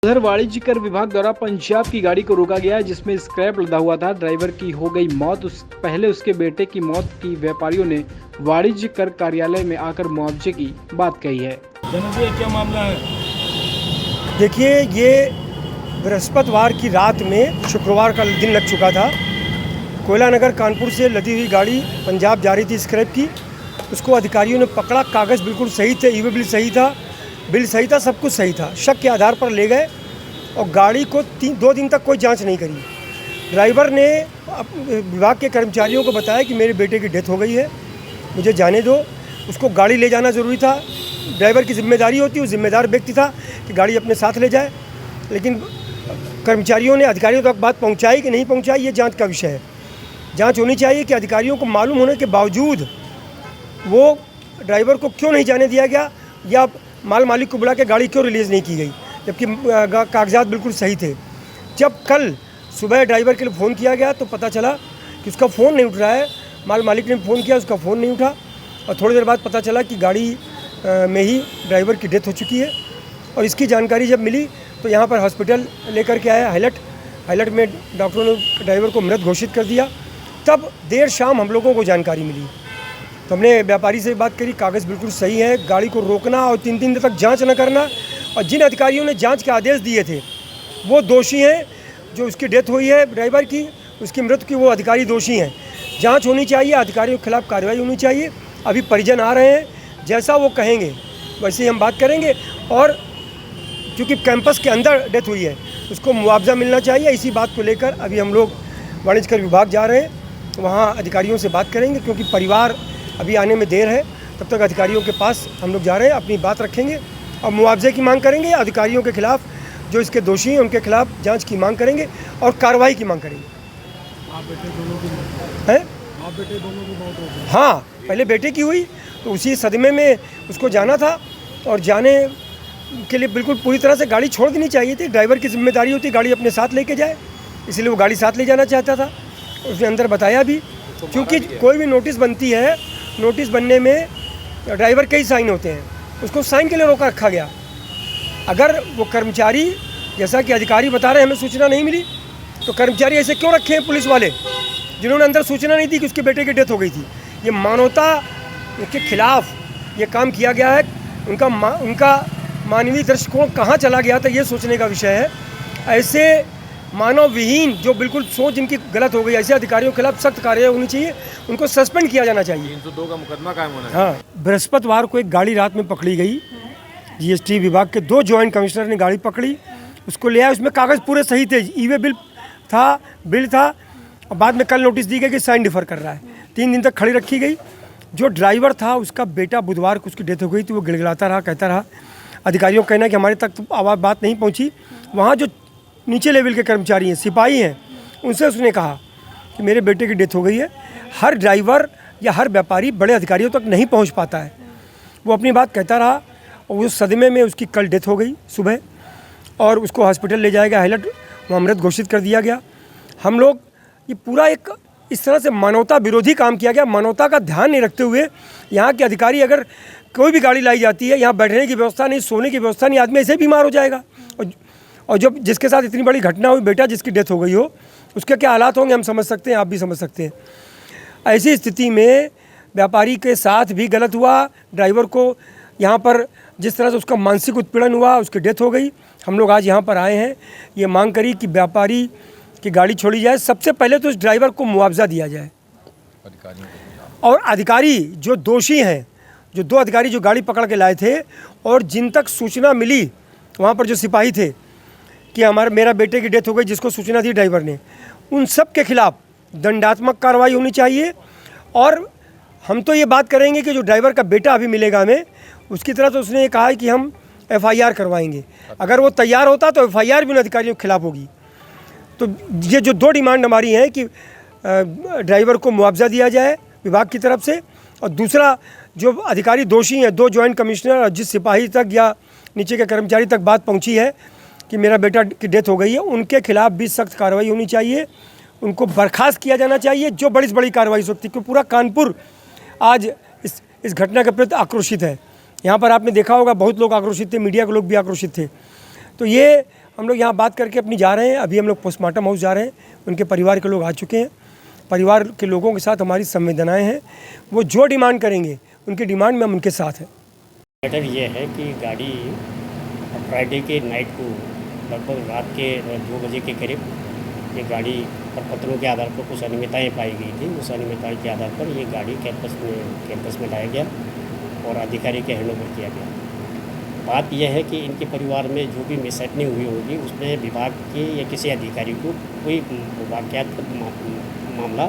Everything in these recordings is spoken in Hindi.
उधर वाणिज्य कर विभाग द्वारा पंजाब की गाड़ी को रोका गया है जिसमें स्क्रैप लदा हुआ था। ड्राइवर की हो गई मौत। पहले उसके बेटे की मौत की व्यापारियों ने वाणिज्य कर कार्यालय में आकर मुआवजे की बात कही है। क्या मामला है? देखिए, ये बृहस्पतिवार की रात में शुक्रवार का दिन लग चुका था। कोयला नगर कानपुर से लदी हुई गाड़ी पंजाब जा रही थी स्क्रैप की। उसको अधिकारियों ने पकड़ा। कागज़ बिल्कुल सही थे, ईवे बिल सही था, बिल सही था, सब कुछ सही था। शक के आधार पर ले गए और गाड़ी को 2 दिन तक कोई जांच नहीं करी। ड्राइवर ने विभाग के कर्मचारियों को बताया कि मेरे बेटे की डेथ हो गई है, मुझे जाने दो। उसको गाड़ी ले जाना ज़रूरी था। ड्राइवर की जिम्मेदारी होती है, वो जिम्मेदार व्यक्ति था कि गाड़ी अपने साथ ले जाए। लेकिन कर्मचारियों ने अधिकारियों तक बात पहुंचाई कि नहीं पहुंचाई, ये जांच का विषय है। जांच होनी चाहिए कि अधिकारियों को मालूम होने के बावजूद वो ड्राइवर को क्यों नहीं जाने दिया गया या माल मालिक को बुला के गाड़ी क्यों रिलीज़ नहीं की गई, जबकि कागजात बिल्कुल सही थे। जब कल सुबह ड्राइवर के लिए फ़ोन किया गया तो पता चला कि उसका फ़ोन नहीं उठ रहा है। माल मालिक ने फ़ोन किया, उसका फ़ोन नहीं उठा और थोड़ी देर बाद पता चला कि गाड़ी में ही ड्राइवर की डेथ हो चुकी है। और इसकी जानकारी जब मिली तो यहाँ पर हॉस्पिटल लेकर के आया हाईलैट में डॉक्टरों ने ड्राइवर को मृत घोषित कर दिया। तब देर शाम हम लोगों को जानकारी मिली तो हमने व्यापारी से बात करी। कागज़ बिल्कुल सही है। गाड़ी को रोकना और 3 दिन तक जांच न करना, और जिन अधिकारियों ने जांच के आदेश दिए थे वो दोषी हैं। जो उसकी डेथ हुई है ड्राइवर की, उसकी मृत्यु की, वो अधिकारी दोषी हैं। जांच होनी चाहिए, अधिकारियों के खिलाफ कार्रवाई होनी चाहिए। अभी परिजन आ रहे हैं, जैसा वो कहेंगे वैसे ही हम बात करेंगे। और क्योंकि कैंपस के अंदर डेथ हुई है, उसको मुआवजा मिलना चाहिए। इसी बात को लेकर अभी हम लोग वाणिज्य कर विभाग जा रहे हैं, वहाँ अधिकारियों से बात करेंगे। क्योंकि परिवार अभी आने में देर है, तब तक अधिकारियों के पास हम लोग जा रहे हैं, अपनी बात रखेंगे और मुआवजे की मांग करेंगे। अधिकारियों के खिलाफ जो इसके दोषी हैं उनके खिलाफ जांच की मांग करेंगे और कार्रवाई की मांग करेंगे। आप बेटे दोनों की मौत हो गई? हाँ, पहले बेटे की हुई तो उसी सदमे में उसको जाना था और जाने के लिए बिल्कुल पूरी तरह से गाड़ी छोड़ देनी चाहिए थी। ड्राइवर की जिम्मेदारी होती गाड़ी अपने साथ लेके जाए, इसलिए वो गाड़ी साथ ले जाना चाहता था। उसने अंदर बताया भी, क्योंकि कोई भी नोटिस बनती है, नोटिस बनने में ड्राइवर के ही साइन होते हैं, उसको साइन के लिए रोका रखा गया। अगर वो कर्मचारी, जैसा कि अधिकारी बता रहे हैं, हमें सूचना नहीं मिली, तो कर्मचारी ऐसे क्यों रखे हैं पुलिस वाले जिन्होंने अंदर सूचना नहीं दी कि उसके बेटे की डेथ हो गई थी। ये मानवता के खिलाफ ये काम किया गया है। उनका मानवीय दृष्टिकोण कहाँ चला गया था, ये सोचने का विषय है। ऐसे मानव विहीन, जो बिल्कुल सोच जिनकी गलत हो गई, ऐसे अधिकारियों के खिलाफ सख्त कार्रवाई होनी चाहिए। उनको सस्पेंड किया जाना चाहिए। 302 का मुकदमा कायम होना है। हाँ, बृहस्पतिवार को एक गाड़ी रात में पकड़ी गई। जीएसटी विभाग के 2 जॉइंट कमिश्नर ने गाड़ी पकड़ी, उसको ले आया। उसमें कागज़ पूरे सही थे, ईवे बिल था। और बाद में कल नोटिस दी गई कि साइन डिफर कर रहा है। 3 दिन तक खड़ी रखी गई। जो ड्राइवर था उसका बेटा बुधवार को उसकी डेथ हो गई थी। वो गिड़गिड़ाता रहा, कहता रहा। अधिकारियों का कहना है कि हमारे तक तो बात नहीं पहुँची। वहाँ जो नीचे लेवल के कर्मचारी हैं, सिपाही हैं, उनसे उसने कहा कि मेरे बेटे की डेथ हो गई है। हर ड्राइवर या हर व्यापारी बड़े अधिकारियों तक नहीं पहुंच पाता है। वो अपनी बात कहता रहा और उस सदमे में उसकी कल डेथ हो गई सुबह, और उसको हॉस्पिटल ले जाया गया हाईलैट, वहाँ मृत घोषित कर दिया गया। हम लोग ये पूरा एक इस तरह से मानवता विरोधी काम किया गया। मानवता का ध्यान नहीं रखते हुए यहाँ के अधिकारी, अगर कोई भी गाड़ी लाई जाती है, यहाँ बैठने की व्यवस्था नहीं, सोने की व्यवस्था नहीं, आदमी ऐसे ही बीमार हो जाएगा। और जब जिसके साथ इतनी बड़ी घटना हुई, बेटा जिसकी डेथ हो गई हो, उसके क्या हालात होंगे हम समझ सकते हैं, आप भी समझ सकते हैं। ऐसी स्थिति में व्यापारी के साथ भी गलत हुआ। ड्राइवर को यहाँ पर जिस तरह से उसका मानसिक उत्पीड़न हुआ, उसकी डेथ हो गई। हम लोग आज यहाँ पर आए हैं, ये मांग करी कि व्यापारी की गाड़ी छोड़ी जाए। सबसे पहले तो उस ड्राइवर को मुआवजा दिया जाए, और अधिकारी जो दोषी हैं, जो 2 अधिकारी जो गाड़ी पकड़ के लाए थे और जिन तक सूचना मिली, वहाँ पर जो सिपाही थे कि मेरा बेटे की डेथ हो गई, जिसको सूचना दी ड्राइवर ने, उन सब के खिलाफ दंडात्मक कार्रवाई होनी चाहिए। और हम तो ये बात करेंगे कि जो ड्राइवर का बेटा अभी मिलेगा हमें, उसकी तरह तो उसने ये कहा है कि हम FIR करवाएंगे। अगर वो तैयार होता तो FIR भी उन अधिकारियों के खिलाफ होगी। तो ये जो 2 डिमांड हमारी हैं कि ड्राइवर को मुआवजा दिया जाए विभाग की तरफ से, और दूसरा जो अधिकारी दोषी हैं, 2 जॉइंट कमिश्नर और जिस सिपाही तक या नीचे के कर्मचारी तक बात पहुँची है कि मेरा बेटा की डेथ हो गई है, उनके खिलाफ भी सख्त कार्रवाई होनी चाहिए। उनको बर्खास्त किया जाना चाहिए, जो बड़ी से बड़ी कार्रवाई हो सकती है। क्योंकि पूरा कानपुर आज इस घटना के प्रति आक्रोशित है। यहाँ पर आपने देखा होगा बहुत लोग आक्रोशित थे, मीडिया के लोग भी आक्रोशित थे। तो ये हम लोग यहाँ बात करके अपनी जा रहे हैं। अभी हम लोग पोस्टमार्टम हाउस जा रहे हैं, उनके परिवार के लोग आ चुके हैं। परिवार के लोगों के साथ हमारी संवेदनाएं हैं, वो जो डिमांड करेंगे उनकी डिमांड में हम उनके साथ हैं। मैटर ये है कि गाड़ी फ्राइडे के नाइट को लगभग रात के 2 बजे के करीब ये गाड़ी प्रपत्रों के आधार पर कुछ अनियमितताएँ पाई गई थी। उस अनियमितता के आधार पर ये गाड़ी कैंपस में लाया गया और अधिकारी के हैंडओवर किया गया। बात यह है कि इनके परिवार में जो भी मिसहैपनिंग हुई होगी उसमें विभाग के या किसी अधिकारी को कोई वाकयात मामला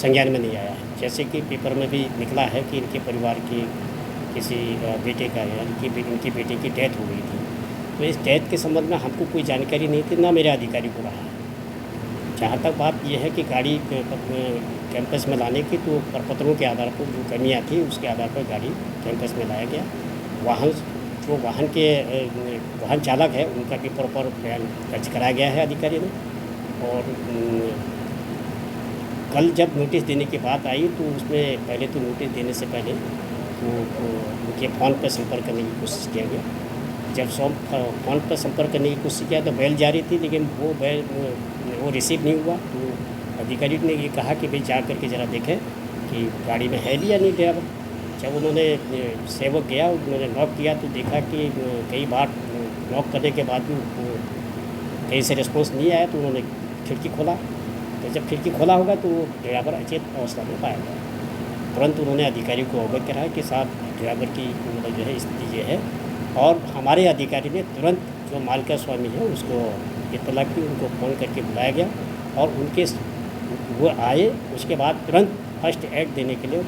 संज्ञान में नहीं आया है। जैसे कि पेपर में भी निकला है कि इनके परिवार के किसी बेटे का या इनकी बेटे की डेथ हो गई थी, तो इस डेथ के संबंध में हमको कोई जानकारी नहीं थी, ना मेरे अधिकारी को रहा है। जहाँ तक बात यह है कि गाड़ी कैंपस में लाने की, तो प्रपत्रों के आधार पर जो कमियाँ थी उसके आधार पर गाड़ी कैंपस में लाया गया। वाहन चालक है उनका भी प्रॉपर बयान दर्ज कराया गया है अधिकारी ने। और कल जब नोटिस देने की बात आई तो उसमें पहले तो नोटिस देने से पहले तो उनके फ़ोन पर संपर्क करने की कोशिश किया गया। जब फ़ोन पर संपर्क करने की कोशिश किया तो बैल जारी थी, लेकिन वो रिसीव नहीं हुआ। तो अधिकारी ने ये कहा कि भाई जा करके ज़रा देखें कि गाड़ी में है भी या नहीं ड्राइवर। जब उन्होंने सेवक गया, उन्होंने नॉक किया तो देखा कि कई बार नॉक करने के बाद भी कहीं से रिस्पॉन्स नहीं आया, तो उन्होंने खिड़की खोला। तो जब खिड़की खोला होगा तो ड्राइवर अचेत अवस्था में पाया गया। तुरंत उन्होंने अधिकारी को अवगत कराया कि साहब ड्राइवर की मतलब जो है स्थिति ये है। और हमारे अधिकारी ने तुरंत जो मालिका स्वामी है उसको इत्तला की, उनको फ़ोन करके बुलाया गया और उनके वो आए। उसके बाद तुरंत फर्स्ट एड देने के लिए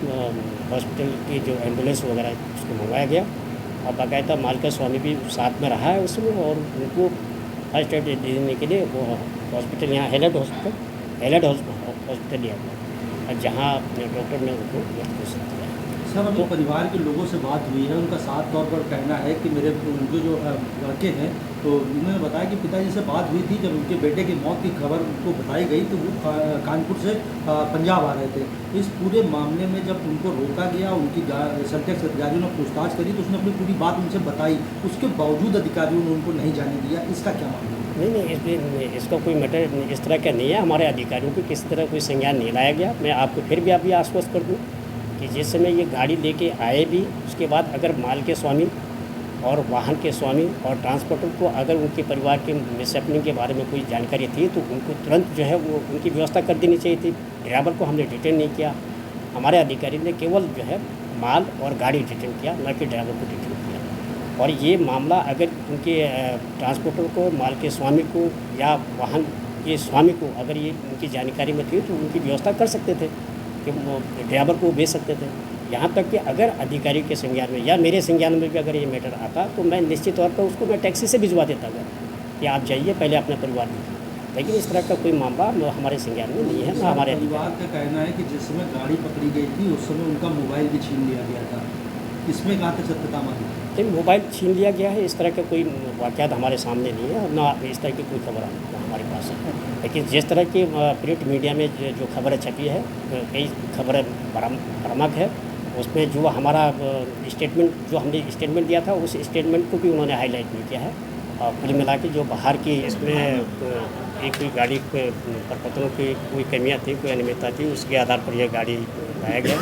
हॉस्पिटल की जो एम्बुलेंस वगैरह उसको मंगवाया गया और बाकायदा मालिका स्वामी भी साथ में रहा है उसमें, और उनको फर्स्ट एड देने के लिए वो हॉस्पिटल यहाँ हेलेड हॉस्पिटल लिया गया, जहाँ डॉक्टर ने उनको घोषित किया। सर, अभी परिवार के लोगों से बात हुई है, उनका साफ तौर पर कहना है कि मेरे उनके जो लड़के हैं तो उन्होंने बताया कि पिताजी से बात हुई थी। जब उनके बेटे की मौत की खबर उनको बताई गई तो वो कानपुर से पंजाब आ रहे थे। इस पूरे मामले में जब उनको रोका गया, उनकी सल्टेक्स अधिकारियों ने पूछताछ करी तो उसने अपनी पूरी बात उनसे बताई, उसके बावजूद अधिकारियों ने उनको नहीं जाने दिया। इसका क्या मामला? नहीं, इसका कोई मैटर इस तरह का नहीं है। हमारे अधिकारियों को किसी तरह कोई संज्ञान नहीं लाया गया। मैं आपको फिर भी अभी आश्वस्त कर दूँ कि जिस समय ये गाड़ी लेके आए भी, उसके बाद अगर माल के स्वामी और वाहन के स्वामी और ट्रांसपोर्टर को अगर उनके परिवार के मिसहैपनिंग के बारे में कोई जानकारी थी तो उनको तुरंत जो है वो उनकी व्यवस्था कर देनी चाहिए थी। ड्राइवर को हमने डिटेन नहीं किया, हमारे अधिकारी ने केवल जो है माल और गाड़ी डिटेन किया, न कि ड्राइवर को डिटेन किया। और ये मामला अगर उनके ट्रांसपोर्टर को, माल के स्वामी को या वाहन के स्वामी को अगर ये उनकी जानकारी में थी तो उनकी व्यवस्था कर सकते थे कि वो ड्राइवर को भेज सकते थे। यहाँ तक कि अगर अधिकारी के संज्ञान में या मेरे संज्ञान में भी अगर ये मैटर आता तो मैं निश्चित तौर पर उसको मैं टैक्सी से भिजवा देता था कि आप जाइए पहले अपने परिवार में। लेकिन इस तरह का कोई मामला हमारे संज्ञान में नहीं है, ना हमारे परिवार का कहना है कि जिस समय गाड़ी पकड़ी गई थी उस समय उनका मोबाइल भी छीन लिया गया था। इसमें कहाँ तक सत्यता मानी? लेकिन मोबाइल छीन लिया गया है, इस तरह का कोई वाक़यात हमारे सामने नहीं है और ना इस तरह की कोई खबर हमारे पास है। लेकिन जिस तरह की प्रिंट मीडिया में जो खबरें छपी है, कई खबरें भ्रामक है, उसमें जो हमारा स्टेटमेंट जो हमने स्टेटमेंट दिया था उस स्टेटमेंट को भी उन्होंने हाईलाइट नहीं किया है। और कुल मिला के जो बाहर की इसमें एक कोई गाड़ी प्रपत्रों की कोई कमियाँ थी, कोई अनियमितता थी, उसके आधार पर यह गाड़ी लाया गया।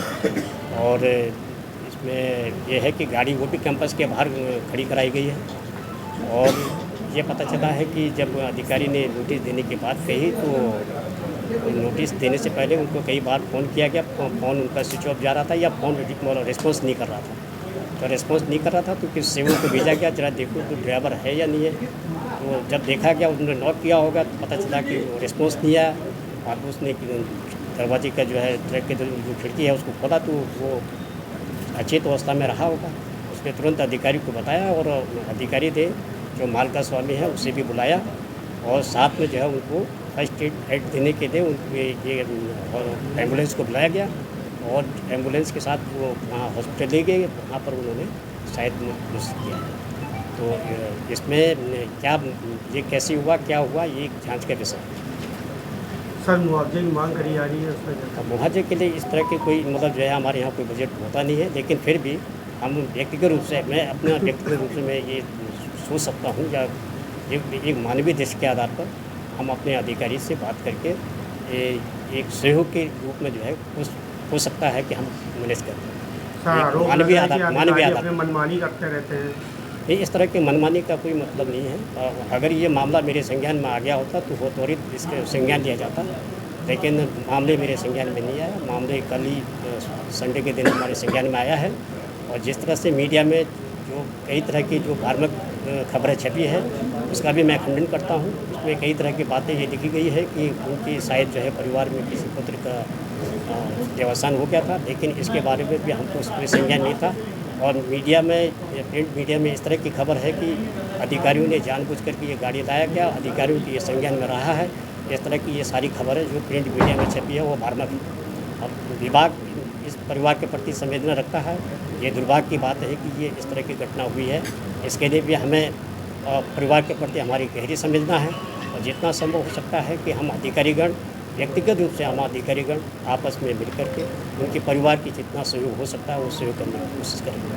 और इसमें यह है कि गाड़ी वो भी कैंपस के बाहर खड़ी कराई गई है। और ये पता चला है कि जब अधिकारी ने नोटिस देने की बात कही तो नोटिस देने से पहले उनको कई बार फ़ोन किया गया, फ़ोन उनका स्विच ऑफ जा रहा था या फ़ोन रिस्पॉन्स नहीं कर रहा था। तो रिस्पॉन्स नहीं कर रहा था तो किसी सेवक को भेजा गया, जरा देखो तो ड्राइवर है या नहीं है। तो जब देखा गया, उन्होंने नोट किया होगा तो पता चला कि रिस्पॉन्स नहीं आया। और उसने दरवाजे का जो है ट्रक के जो खिड़की है उसको खोला तो वो अचेत अवस्था में रहा होगा। उसने तुरंत अधिकारी को बताया और अधिकारी थे जो माल का स्वामी है उसे भी बुलाया और साथ में जो है उनको फर्स्ट एड देने के लिए ये एम्बुलेंस को बुलाया गया और एम्बुलेंस के साथ वो वहाँ हॉस्पिटल ले गए, वहाँ पर उन्होंने शायद घोषित किया। तो इसमें क्या ये कैसे हुआ, क्या हुआ, ये जांच का विषय है। सर, मुआवजे की मांग करी जा रही है उसमें? मुआवजे के लिए इस तरह के कोई मतलब जो है हमारे यहाँ कोई बजट होता नहीं है, लेकिन फिर भी हम व्यक्तिगत रूप से, मैं अपना व्यक्तिगत रूप से मैं ये सोच सकता हूँ या एक मानवीय दृष्टि के आधार पर हम अपने अधिकारी से बात करके एक सहयोग के रूप में जो है हो सकता है कि हम मैनेज कर दें। मानवीय आधार मनमानी करते रहते हैं। ये इस तरह की मनमानी का कोई मतलब नहीं है। अगर ये मामला मेरे संज्ञान में आ गया होता तो वो त्वरित इसके संज्ञान लिया जाता, लेकिन मामले मेरे संज्ञान में नहीं आया। मामले कल ही संडे के दिन हमारे संज्ञान में आया है। और जिस तरह से मीडिया में जो कई तरह की जो भ्रामक खबरें छपी है उसका भी मैं खंडन करता हूँ। उसमें कई तरह की बातें ये लिखी गई है कि उनकी शायद जो है परिवार में किसी पुत्र का देवासान हो गया था, लेकिन इसके बारे में भी हमको उस पर संज्ञान नहीं था। और मीडिया में, प्रिंट मीडिया में इस तरह की खबर है कि अधिकारियों ने जानबूझ करके ये गाड़ी लाया गया, अधिकारियों की ये संज्ञान में रहा है। इस तरह की ये सारी खबरें जो प्रिंट मीडिया में छपी है वो भ्रामक है। और विभाग इस परिवार के प्रति संवेदना रखता है। ये दुर्भाग्य की बात है कि ये इस तरह की घटना हुई है। इसके लिए भी हमें परिवार के प्रति हमारी गहरी संवेदना है और जितना संभव हो सकता है कि हम अधिकारीगण, व्यक्तिगत रूप से हम अधिकारीगण आपस में मिलकर के उनके परिवार की जितना सहयोग हो सकता है वो सहयोग करने की कोशिश करेंगे।